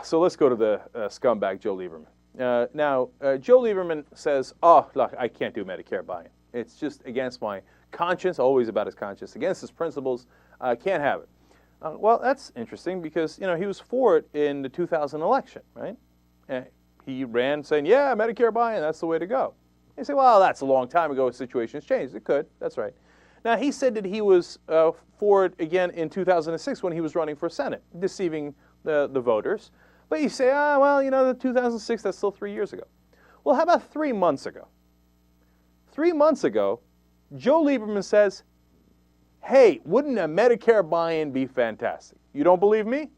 So let's go to the scumbag Joe Lieberman. Now, Joe Lieberman says, oh, look, I can't do Medicare buy-in. It's just against my conscience, always about his conscience, against his principles. I can't have it. Well, that's interesting because, you know, he was for it in the 2000 election, right? He ran saying, yeah, Medicare buy-in, that's the way to go. You say, well, that's a long time ago. Situations changed. It could. That's right. Now, he said that he was for it again in 2006 when he was running for Senate, deceiving the voters. But you say, well, you know, the 2006, that's still 3 years ago. Well, how about 3 months ago? 3 months ago, Joe Lieberman says, hey, wouldn't a Medicare buy-in be fantastic? You don't believe me?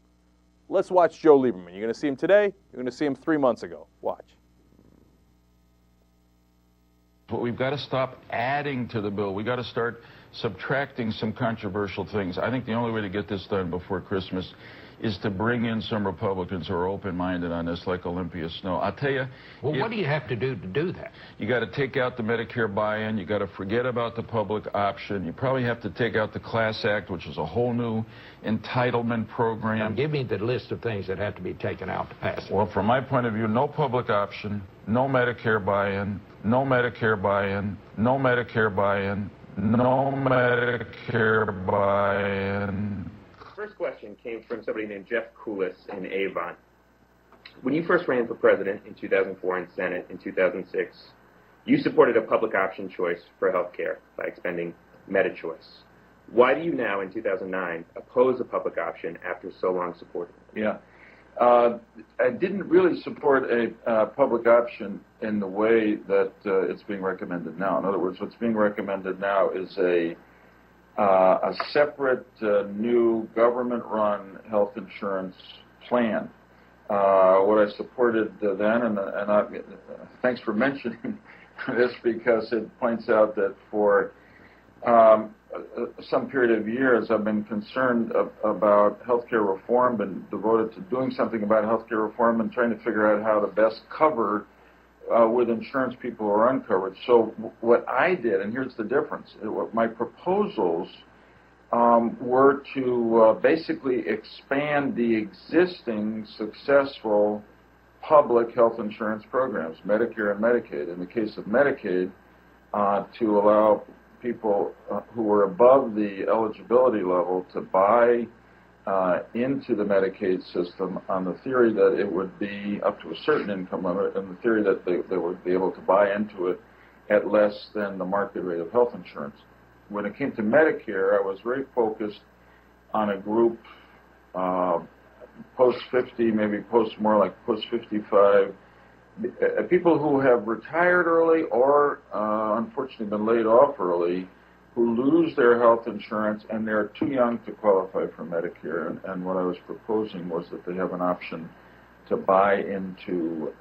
Let's watch Joe Lieberman. You're going to see him today. You're going to see him 3 months ago. Watch. But we've got to stop adding to the bill. We've got to start subtracting some controversial things. I think the only way to get this done before Christmas is to bring in some Republicans who are open-minded on this, like Olympia Snowe. I'll tell you... Well, what do you have to do that? You got to take out the Medicare buy-in. You got to forget about the public option. You probably have to take out the Class Act, which is a whole new entitlement program. Now, give me the list of things that have to be taken out to pass it. Well, from my point of view, no public option, no Medicare buy-in, no Medicare buy-in, no Medicare buy-in, no Medicare buy-in. First question came from somebody named Jeff Kulis in Avon. When you first ran for president in 2004 and Senate in 2006, you supported a public option choice for health care by expanding MediChoice. Why do you now, in 2009, oppose a public option after so long supporting it? Yeah. I didn't really support a public option in the way that it's being recommended now. In other words, what's being recommended now is a separate new government-run health insurance plan. What I supported then, and thanks for mentioning this because it points out that for some period of years I've been concerned about healthcare reform, been devoted to doing something about healthcare reform and trying to figure out how to best cover with insurance people who are uncovered. So what I did, and here's the difference, my proposals were to basically expand the existing successful public health insurance programs, Medicare and Medicaid. In the case of Medicaid, to allow people who were above the eligibility level to buy into the Medicaid system on the theory that it would be up to a certain income limit, and the theory that they would be able to buy into it at less than the market rate of health insurance. When it came to Medicare, I was very focused on a group post-50, maybe more like post-55, people who have retired early or unfortunately been laid off early, who lose their health insurance and they're too young to qualify for Medicare. And what I was proposing was that they have an option to buy into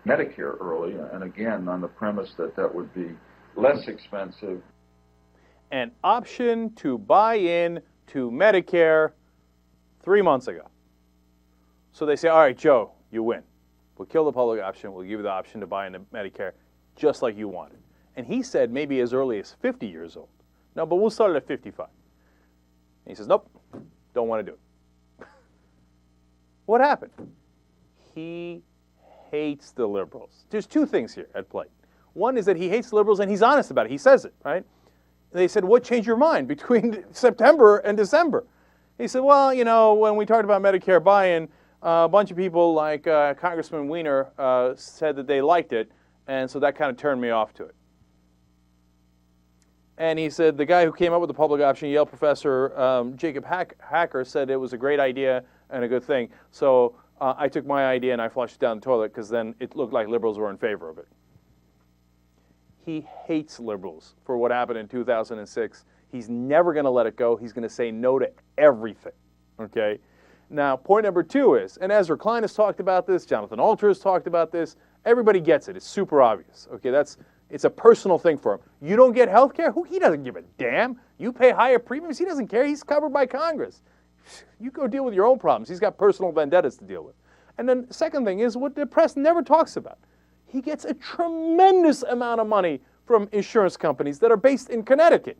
Medicare early, and again, on the premise that that would be less expensive. An option to buy in to Medicare 3 months ago. So they say, all right, Joe, you win. We'll kill the public option. We'll give you the option to buy into Medicare just like you wanted. And he said maybe as early as 50 years old. No, but we'll start it at 55. And he says, nope, don't want to do it. What happened? He hates the liberals. There's two things here at play. One is that he hates liberals, and he's honest about it. He says it, right? They said, what changed your mind between September and December? He said, well, you know, when we talked about Medicare buy-in, a bunch of people like Congressman Weiner said that they liked it, and so that kind of turned me off to it. And he said the guy who came up with the public option, Yale professor Jacob Hacker, said it was a great idea and a good thing. So I took my idea and I flushed it down the toilet because then it looked like liberals were in favor of it. He hates liberals for what happened in 2006. He's never going to let it go. He's going to say no to everything, okay? Now, point number two is, and Ezra Klein has talked about this, Jonathan Alter has talked about this, everybody gets it. It's super obvious, okay? It's a personal thing for him. You don't get health care? He doesn't give a damn. You pay higher premiums? He doesn't care. He's covered by Congress. You go deal with your own problems. He's got personal vendettas to deal with. And then the second thing is what the press never talks about. He gets a tremendous amount of money from insurance companies that are based in Connecticut,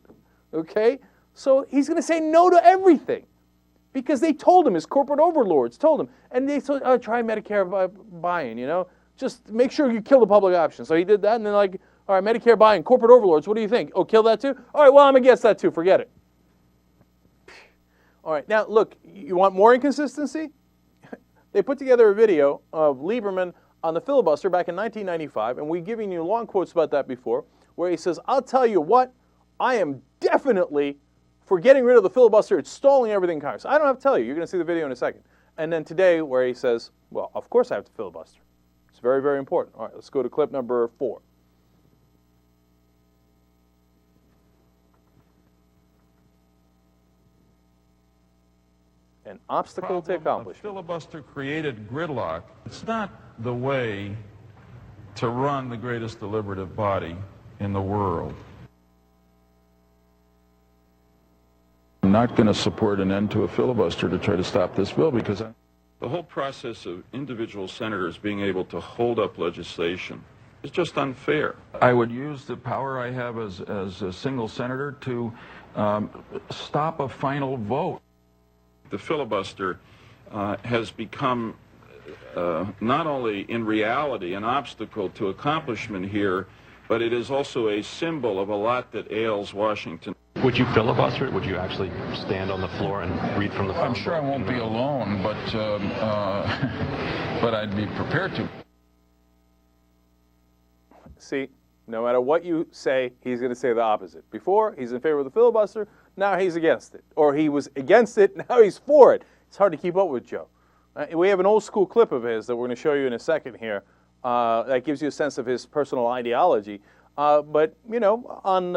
okay? So he's going to say no to everything. Because they told him, his corporate overlords told him. And they said, oh, try Medicare buy-in, you know. Just make sure you kill the public option. So he did that, and then like, all right, Medicare buy-in, corporate overlords, what do you think? Oh, kill that too? All right, well, I'm against that too, forget it. All right, now look, you want more inconsistency? They put together a video of Lieberman on the filibuster back in 1995, and we've given you long quotes about that before, where he says, I'll tell you what, I am definitely for getting rid of the filibuster. It's stalling everything in Congress. I don't have to tell you. You're going to see the video in a second. And then today, where he says, well, of course I have to filibuster. It's very, very important. All right, let's go to clip number 4. An obstacle to accomplishment. Filibuster created gridlock. It's not the way to run the greatest deliberative body in the world. I'm not going to support an end to a filibuster to try to stop this bill because the whole process of individual senators being able to hold up legislation is just unfair. I would use the power I have as a single senator to stop a final vote. The filibuster has become not only in reality an obstacle to accomplishment here, but it is also a symbol of a lot that ails Washington. Would you filibuster it? Would you actually stand on the floor and read from the phone? I'm sure I won't be alone, but I'd be prepared to. See, no matter what you say, he's going to say the opposite. Before, he's in favor of the filibuster. Now he's against it. Or he was against it, now he's for it. It's hard to keep up with Joe. We have an old school clip of his that we're going to show you in a second here that gives you a sense of his personal ideology. But, you know, on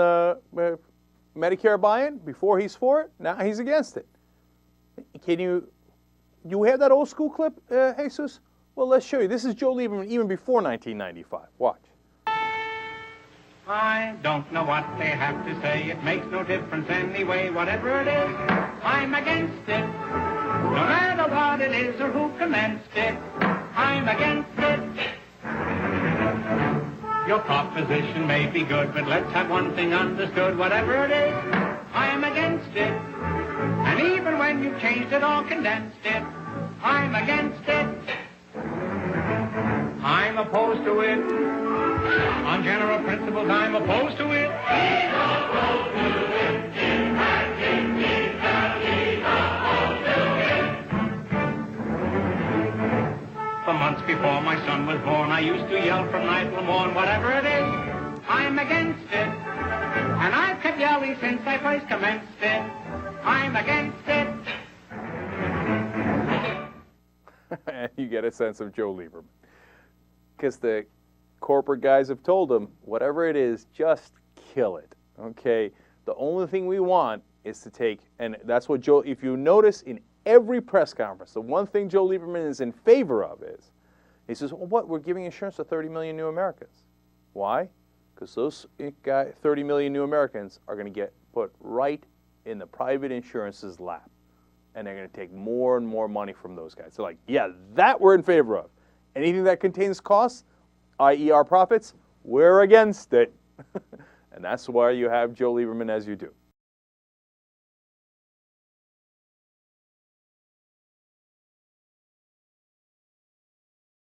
Medicare buy-in, before he's for it, now he's against it. Do you have that old school clip, Jesus? Well, let's show you. This is Joe Lieberman even before 1995. Watch. I don't know what they have to say. It makes no difference anyway, whatever it is. I'm against it. No matter what it is or who commenced it, I'm against it. Your proposition may be good, but let's have one thing understood. Whatever it is, I'm against it. And even when you've changed it or condensed it, I'm against it. I'm opposed to it. On general principles, I'm opposed to it. He's opposed to it. In fact, indeed, that he's opposed to it. For months before my son was born, I used to yell from night till morn, whatever it is, I'm against it. And I've kept yelling since I first commenced it. I'm against it. And you get a sense of Joe Lieberman. Because the corporate guys have told him, whatever it is, just kill it, okay? The only thing we want is to take, and that's what Joe, if you notice in every press conference, the one thing Joe Lieberman is in favor of is, he says, well, what, we're giving insurance to 30 million new Americans. Why? Because those 30 million new Americans are going to get put right in the private insurance's lap. And they're going to take more and more money from those guys. They're like, yeah, that we're in favor of. Anything that contains costs, i.e. our profits, we're against it. And that's why you have Joe Lieberman as you do.